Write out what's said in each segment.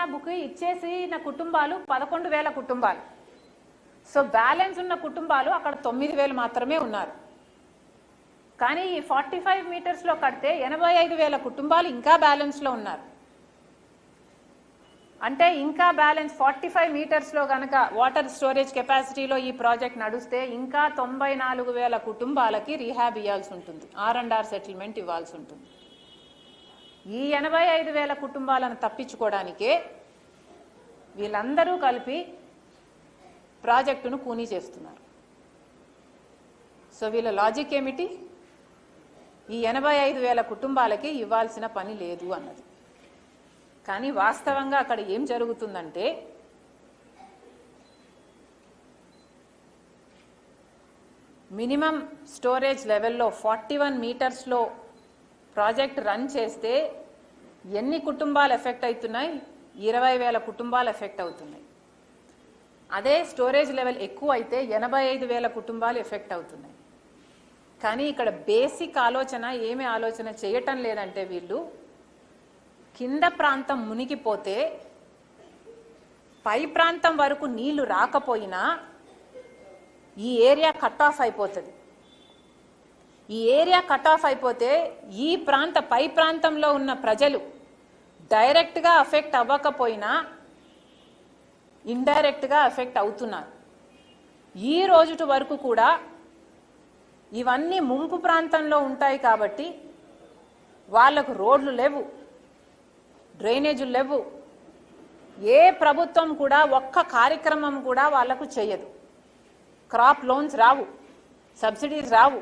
రీహాబ్కి ఇచ్చేసిన కుటుంబాలు 11,000 కుటుంబాలు. సో బ్యాలెన్స్ ఉన్న కుటుంబాలు అక్కడ 9,000 మాత్రమే ఉన్నారు. కానీ ఈ 45 మీటర్స్లో కడితే 85,000 కుటుంబాలు ఇంకా బ్యాలెన్స్లో ఉన్నారు. అంటే ఇంకా బ్యాలెన్స్ 45 మీటర్స్లో కనుక వాటర్ స్టోరేజ్ కెపాసిటీలో ఈ ప్రాజెక్ట్ నడుస్తే ఇంకా 94,000 కుటుంబాలకి రీహాబ్ ఇవ్వాల్సి ఉంటుంది, R&R సెటిల్మెంట్ ఇవ్వాల్సి ఉంటుంది. ఈ 85,000 కుటుంబాలను తప్పించుకోవడానికే వీళ్ళందరూ కలిపి ప్రాజెక్టును కూనీ చేస్తున్నారు. సో వీళ్ళ లాజిక్ ఏమిటి? ఈ 85,000 కుటుంబాలకి ఇవ్వాల్సిన పని లేదు అన్నది. కానీ వాస్తవంగా అక్కడ ఏం జరుగుతుందంటే మినిమం స్టోరేజ్ లెవెల్లో 41 మీటర్స్లో ప్రాజెక్ట్ రన్ చేస్తే ఎన్ని కుటుంబాలు ఎఫెక్ట్ అవుతున్నాయి? 20,000 కుటుంబాలు ఎఫెక్ట్ అవుతున్నాయి. అదే స్టోరేజ్ లెవెల్ ఎక్కువ అయితే 85,000 కుటుంబాలు ఎఫెక్ట్ అవుతున్నాయి. కానీ ఇక్కడ బేసిక్ ఆలోచన ఏమి ఆలోచన చేయటం లేదంటే వీళ్ళు కింద ప్రాంతం మునిగిపోతే పై ప్రాంతం వరకు నీళ్లు రాకపోయినా ఈ ఏరియా కట్ ఆఫ్ అయిపోతుంది. ఈ ఏరియా కట్ ఆఫ్ అయిపోతే ఈ పై ప్రాంతంలో ఉన్న ప్రజలు డైరెక్ట్గా అఫెక్ట్ అవ్వకపోయినా ఇండైరెక్ట్గా అఫెక్ట్ అవుతున్నారు. ఈ రోజు వరకు కూడా ఇవన్నీ ముంపు ప్రాంతంలో ఉంటాయి కాబట్టి వాళ్లకు రోడ్లు లేవు, డ్రైనేజీలు లేవు. ఏ ప్రభుత్వం కూడా ఒక్క కార్యక్రమం కూడా వాళ్లకు చేయదు. క్రాప్ లోన్స్ రావు, సబ్సిడీస్ రావు,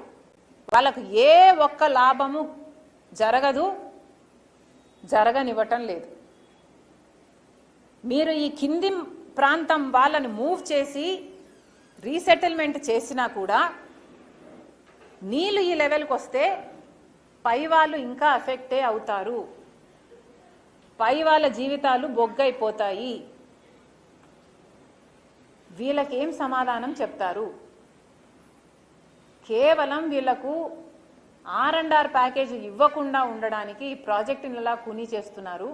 వాళ్ళకు ఏ ఒక్క లాభము జరగదు, జరగనివ్వటం లేదు. మీరు ఈ కింది ప్రాంతం వాళ్ళని మూవ్ చేసి రీసెటిల్మెంట్ చేసినా కూడా నీళ్లు ఈ లెవెల్కి వస్తే పై వాళ్ళు ఇంకా ఎఫెక్టే అవుతారు, పై వాళ్ళ జీవితాలు బొగ్గైపోతాయి. వీళ్ళకి ఏం సమాధానం చెప్తారు? కేవలం వీళ్లకు R&R ప్యాకేజ్ ఇవ్వకుండా ఉండడానికి ఈ ప్రాజెక్టుని ఇలా కూనీ చేస్తున్నారు.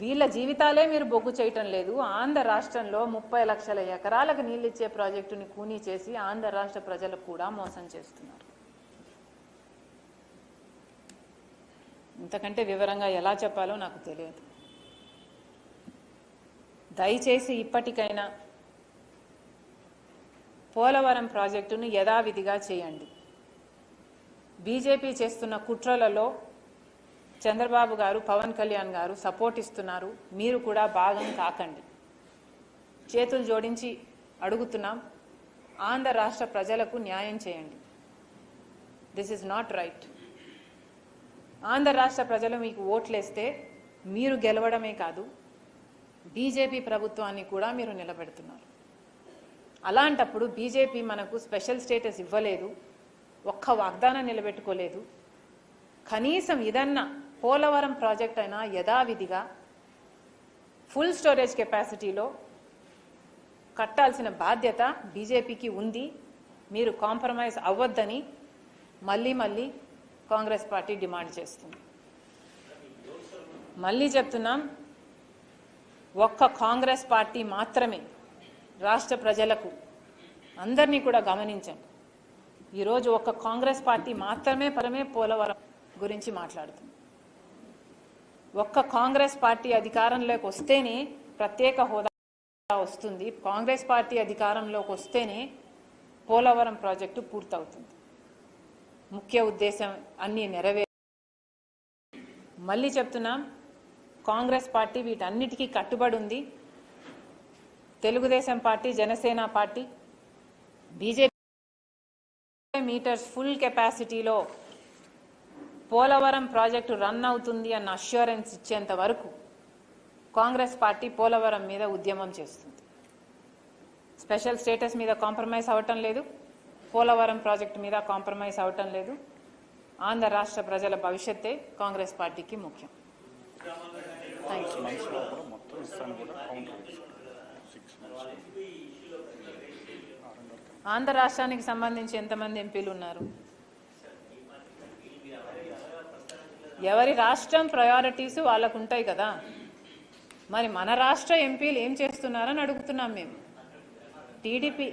వీళ్ళ జీవితాలే మీరు బొగ్గు చేయటం లేదు. ఆంధ్ర రాష్ట్రంలో 30 లక్షల ఎకరాలకు నీళ్ళు ఇచ్చే ప్రాజెక్టుని కూనీ చేసి ఆంధ్ర రాష్ట్ర ప్రజలకు కూడా మోసం చేస్తున్నారు. ఇంతకంటే వివరంగా ఎలా చెప్పాలో నాకు తెలియదు. దయచేసి ఇప్పటికైనా పోలవరం ప్రాజెక్టును యథావిధిగా చేయండి. బీజేపీ చేస్తున్న కుట్రలలో చంద్రబాబు గారు, పవన్ కళ్యాణ్ గారు సపోర్ట్ ఇస్తున్నారు. మీరు కూడా భాగం కాకండి. చేతులు జోడించి అడుగుతున్నాం, ఆంధ్ర రాష్ట్ర ప్రజలకు న్యాయం చేయండి. This is not right. Andhra రాష్ట్ర ప్రజలు మీకు ఓట్లేస్తే మీరు గెలవడమే కాదు, బీజేపీ ప్రభుత్వాన్ని కూడా మీరు నిలబెడుతున్నారు. అలాంటప్పుడు బీజేపీ మనకు స్పెషల్ స్టేటస్ ఇవ్వలేదు, ఒక్క వాగ్దానం నిలబెట్టుకోలేదు. కనీసం ఇదన్నా పోలవరం ప్రాజెక్ట్ అయినా యథావిధిగా ఫుల్ స్టోరేజ్ కెపాసిటీలో కట్టాల్సిన బాధ్యత బీజేపీకి ఉంది. మీరు కాంప్రమైజ్ అవ్వద్దని మళ్ళీ మళ్ళీ కాంగ్రెస్ పార్టీ డిమాండ్ చేస్తుంది. మళ్ళీ చెప్తున్నాం, ఒక్క కాంగ్రెస్ పార్టీ మాత్రమే రాష్ట్ర ప్రజలకు అందరినీ కూడా గమనించండి. ఈరోజు ఒక్క కాంగ్రెస్ పార్టీ మాత్రమే పోలవరం గురించి మాట్లాడుతుంది. ఒక్క కాంగ్రెస్ పార్టీ అధికారంలోకి వస్తేనే ప్రత్యేక హోదా వస్తుంది. కాంగ్రెస్ పార్టీ అధికారంలోకి వస్తేనే పోలవరం ప్రాజెక్టు పూర్తవుతుంది. ముఖ్య ఉద్దేశం అన్నీ నెరవేరు. మళ్ళీ చెప్తున్నాం, కాంగ్రెస్ పార్టీ వీటన్నిటికీ కట్టుబడి ఉంది. Telugu Desam party, Janasena party, BJP meters full కెపాసిటీలో పోలవరం ప్రాజెక్టు రన్ అవుతుంది అన్న అష్యూరెన్స్ ఇచ్చేంత వరకు కాంగ్రెస్ పార్టీ పోలవరం మీద ఉద్యమం చేస్తుంది. స్పెషల్ స్టేటస్ మీద కాంప్రమైజ్ అవ్వటం లేదు, పోలవరం ప్రాజెక్టు మీద కాంప్రమైజ్ అవ్వటం లేదు. ఆంధ్ర రాష్ట్ర ప్రజల భవిష్యత్తే కాంగ్రెస్ పార్టీకి ముఖ్యం. ఆంధ్ర రాష్ట్రానికి సంబంధించి ఎంతమంది ఎంపీలు ఉన్నారు? ఎవరి రాష్ట్రం ప్రయారిటీస్ వాళ్ళకు ఉంటాయి కదా. మరి మన రాష్ట్ర ఎంపీలు ఏం చేస్తున్నారని అడుగుతున్నాం మేము. టీడీపీ